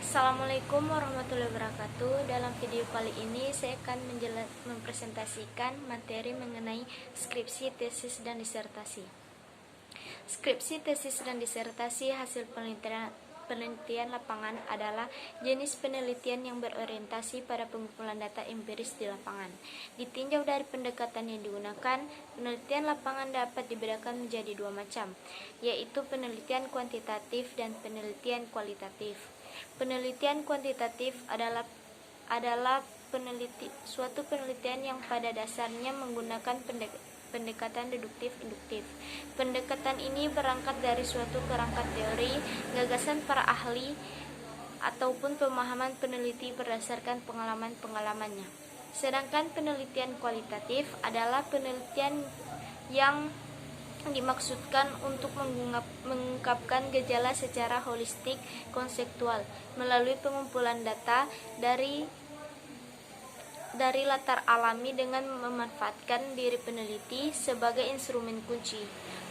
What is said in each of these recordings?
Assalamualaikum warahmatullahi wabarakatuh. Dalam video kali ini saya akan mempresentasikan materi mengenai skripsi, tesis, dan disertasi. Skripsi, tesis, dan disertasi hasil penelitian lapangan adalah jenis penelitian yang berorientasi pada pengumpulan data empiris di lapangan. Ditinjau dari pendekatan yang digunakan, penelitian lapangan dapat dibedakan menjadi dua macam, yaitu penelitian kuantitatif dan penelitian kualitatif. Penelitian kuantitatif adalah suatu penelitian yang pada dasarnya menggunakan pendekatan deduktif-induktif. Pendekatan ini berangkat dari suatu kerangka teori, gagasan para ahli, ataupun pemahaman peneliti berdasarkan pengalaman-pengalamannya. Sedangkan penelitian kualitatif adalah penelitian yang dimaksudkan untuk mengungkapkan gejala secara holistik konseptual melalui pengumpulan data dari latar alami dengan memanfaatkan diri peneliti sebagai instrumen kunci.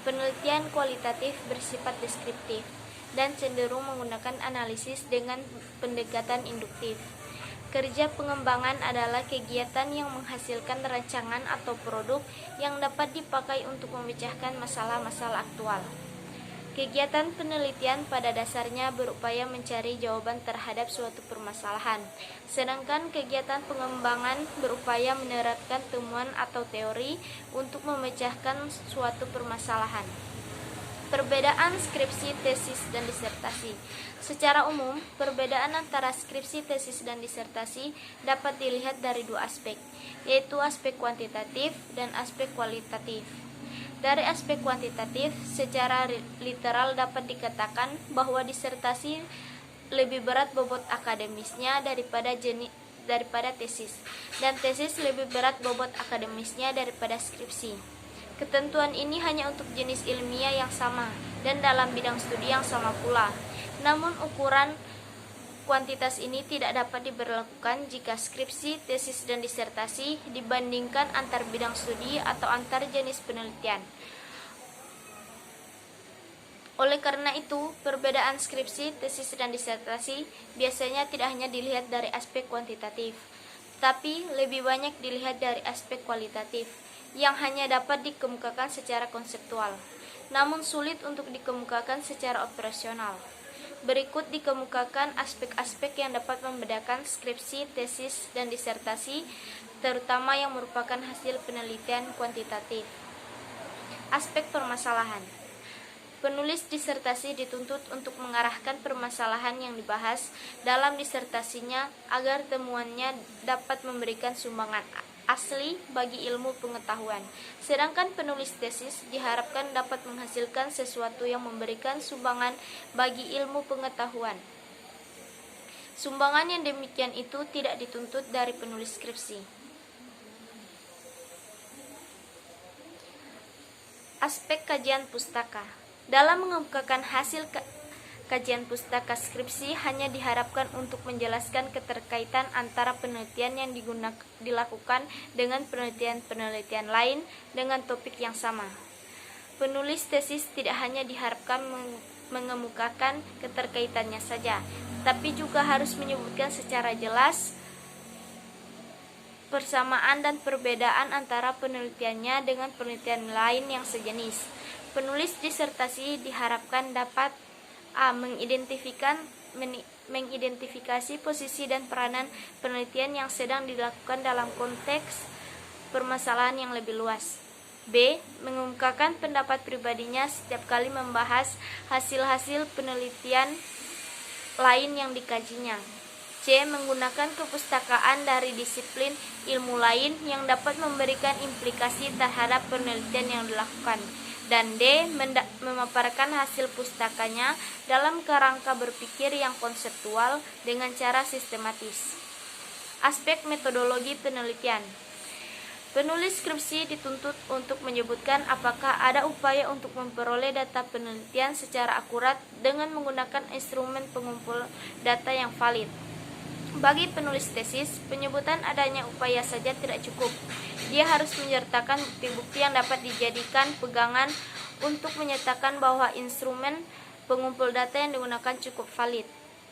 Penelitian kualitatif bersifat deskriptif dan cenderung menggunakan analisis dengan pendekatan induktif. Kerja pengembangan adalah kegiatan yang menghasilkan rancangan atau produk yang dapat dipakai untuk memecahkan masalah-masalah aktual. Kegiatan penelitian pada dasarnya berupaya mencari jawaban terhadap suatu permasalahan, sedangkan kegiatan pengembangan berupaya menerapkan temuan atau teori untuk memecahkan suatu permasalahan. Perbedaan skripsi, tesis, dan disertasi. Secara umum, perbedaan antara skripsi, tesis, dan disertasi dapat dilihat dari dua aspek, yaitu aspek kuantitatif dan aspek kualitatif. Dari aspek kuantitatif, secara literal dapat dikatakan bahwa disertasi lebih berat bobot akademisnya daripada tesis, dan tesis lebih berat bobot akademisnya daripada skripsi. Ketentuan ini hanya untuk jenis ilmiah yang sama dan dalam bidang studi yang sama pula. Namun ukuran kuantitas ini tidak dapat diberlakukan jika skripsi, tesis, dan disertasi dibandingkan antar bidang studi atau antar jenis penelitian. Oleh karena itu, perbedaan skripsi, tesis, dan disertasi biasanya tidak hanya dilihat dari aspek kuantitatif, tapi lebih banyak dilihat dari aspek kualitatif, yang hanya dapat dikemukakan secara konseptual, namun sulit untuk dikemukakan secara operasional. Berikut dikemukakan aspek-aspek yang dapat membedakan skripsi, tesis, dan disertasi, terutama yang merupakan hasil penelitian kuantitatif. Aspek permasalahan. Penulis disertasi dituntut untuk mengarahkan permasalahan yang dibahas dalam disertasinya agar temuannya dapat memberikan sumbangan asli bagi ilmu pengetahuan. Sedangkan penulis tesis diharapkan dapat menghasilkan sesuatu yang memberikan sumbangan bagi ilmu pengetahuan. Sumbangan yang demikian itu tidak dituntut dari penulis skripsi. Aspek kajian pustaka. Dalam mengemukakan hasil kajian pustaka skripsi hanya diharapkan untuk menjelaskan keterkaitan antara penelitian yang dilakukan dengan penelitian-penelitian lain dengan topik yang sama. Penulis tesis tidak hanya diharapkan mengemukakan keterkaitannya saja, tapi juga harus menyebutkan secara jelas persamaan dan perbedaan antara penelitiannya dengan penelitian lain yang sejenis. Penulis disertasi diharapkan dapat mengidentifikasi posisi dan peranan penelitian yang sedang dilakukan dalam konteks permasalahan yang lebih luas. B. Mengungkapkan pendapat pribadinya setiap kali membahas hasil-hasil penelitian lain yang dikajinya. C. Menggunakan kepustakaan dari disiplin ilmu lain yang dapat memberikan implikasi terhadap penelitian yang dilakukan. Dan D. Memaparkan hasil pustakanya dalam kerangka berpikir yang konseptual dengan cara sistematis. Aspek metodologi penelitian. Penulis skripsi dituntut untuk menyebutkan apakah ada upaya untuk memperoleh data penelitian secara akurat dengan menggunakan instrumen pengumpul data yang valid. Bagi penulis tesis, penyebutan adanya upaya saja tidak cukup. Dia harus menyertakan bukti-bukti yang dapat dijadikan pegangan untuk menyatakan bahwa instrumen pengumpul data yang digunakan cukup valid.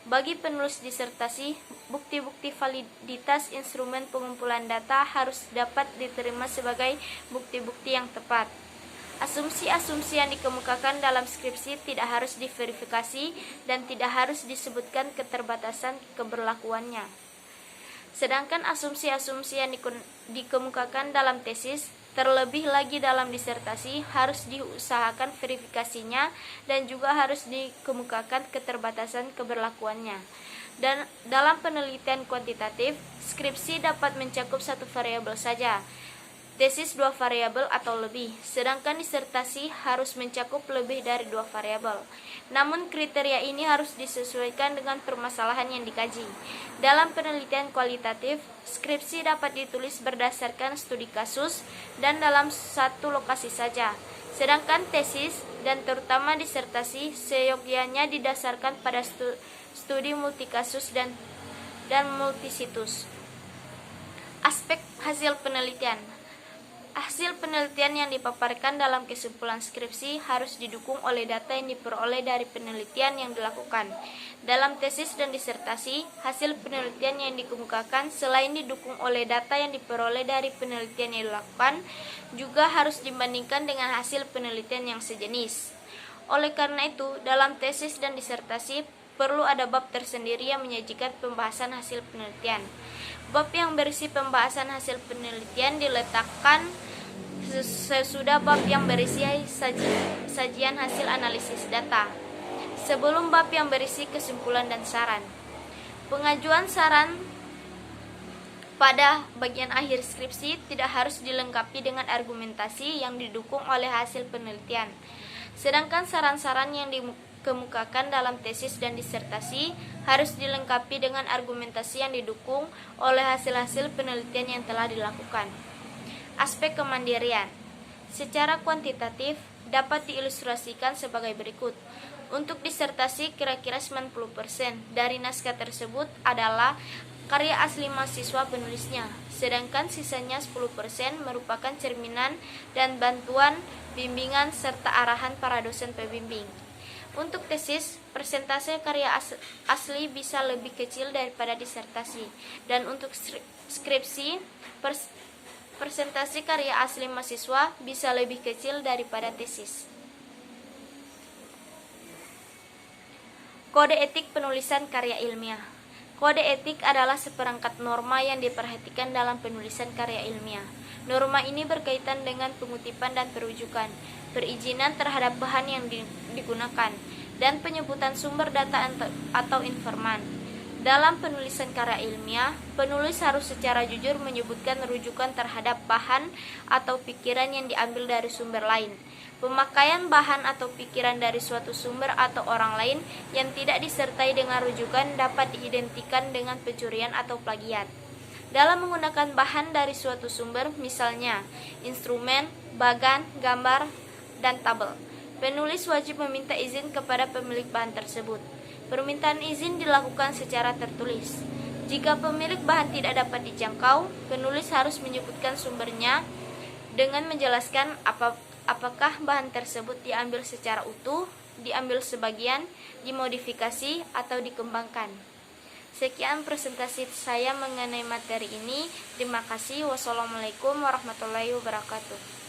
Bagi penulis disertasi, bukti-bukti validitas instrumen pengumpulan data harus dapat diterima sebagai bukti-bukti yang tepat. Asumsi-asumsi yang dikemukakan dalam skripsi tidak harus diverifikasi dan tidak harus disebutkan keterbatasan keberlakuannya. Sedangkan asumsi-asumsi yang dikemukakan dalam tesis, terlebih lagi dalam disertasi, harus diusahakan verifikasinya dan juga harus dikemukakan keterbatasan keberlakuannya. Dan dalam penelitian kuantitatif, skripsi dapat mencakup satu variabel saja, tesis 2 variabel atau lebih, sedangkan disertasi harus mencakup lebih dari 2 variabel. Namun kriteria ini harus disesuaikan dengan permasalahan yang dikaji. Dalam penelitian kualitatif, skripsi dapat ditulis berdasarkan studi kasus dan dalam satu lokasi saja, sedangkan tesis dan terutama disertasi seyogyanya didasarkan pada studi multikasus dan multisitus. Aspek hasil penelitian. Hasil penelitian yang dipaparkan dalam kesimpulan skripsi harus didukung oleh data yang diperoleh dari penelitian yang dilakukan. Dalam tesis dan disertasi, hasil penelitian yang dikemukakan selain didukung oleh data yang diperoleh dari penelitian yang dilakukan, juga harus dibandingkan dengan hasil penelitian yang sejenis. Oleh karena itu, dalam tesis dan disertasi perlu ada bab tersendiri yang menyajikan pembahasan hasil penelitian. Bab yang berisi pembahasan hasil penelitian diletakkan sesudah bab yang berisi sajian hasil analisis data, sebelum bab yang berisi kesimpulan dan saran. Pengajuan saran pada bagian akhir skripsi tidak harus dilengkapi dengan argumentasi yang didukung oleh hasil penelitian. Sedangkan saran-saran yang dikemukakan dalam tesis dan disertasi harus dilengkapi dengan argumentasi yang didukung oleh hasil-hasil penelitian yang telah dilakukan. Aspek kemandirian. Secara kuantitatif dapat diilustrasikan sebagai berikut. Untuk disertasi kira-kira 90% dari naskah tersebut adalah karya asli mahasiswa penulisnya, sedangkan sisanya 10% merupakan cerminan dan bantuan bimbingan serta arahan para dosen pembimbing. Untuk tesis, persentase karya asli bisa lebih kecil daripada disertasi, dan untuk skripsi, persentase karya asli mahasiswa bisa lebih kecil daripada tesis. Kode etik penulisan karya ilmiah. Kode etik adalah seperangkat norma yang diperhatikan dalam penulisan karya ilmiah. Norma ini berkaitan dengan pengutipan dan perujukan, perizinan terhadap bahan yang digunakan, dan penyebutan sumber data atau informan. Dalam penulisan karya ilmiah, penulis harus secara jujur menyebutkan rujukan terhadap bahan atau pikiran yang diambil dari sumber lain. Pemakaian bahan atau pikiran dari suatu sumber atau orang lain yang tidak disertai dengan rujukan dapat diidentikan dengan pencurian atau plagiat. Dalam menggunakan bahan dari suatu sumber, misalnya instrumen, bagan, gambar, dan tabel, penulis wajib meminta izin kepada pemilik bahan tersebut. Permintaan izin dilakukan secara tertulis. Jika pemilik bahan tidak dapat dijangkau, penulis harus menyebutkan sumbernya dengan menjelaskan apakah bahan tersebut diambil secara utuh, diambil sebagian, dimodifikasi, atau dikembangkan. Sekian presentasi saya mengenai materi ini. Terima kasih. Wassalamualaikum warahmatullahi wabarakatuh.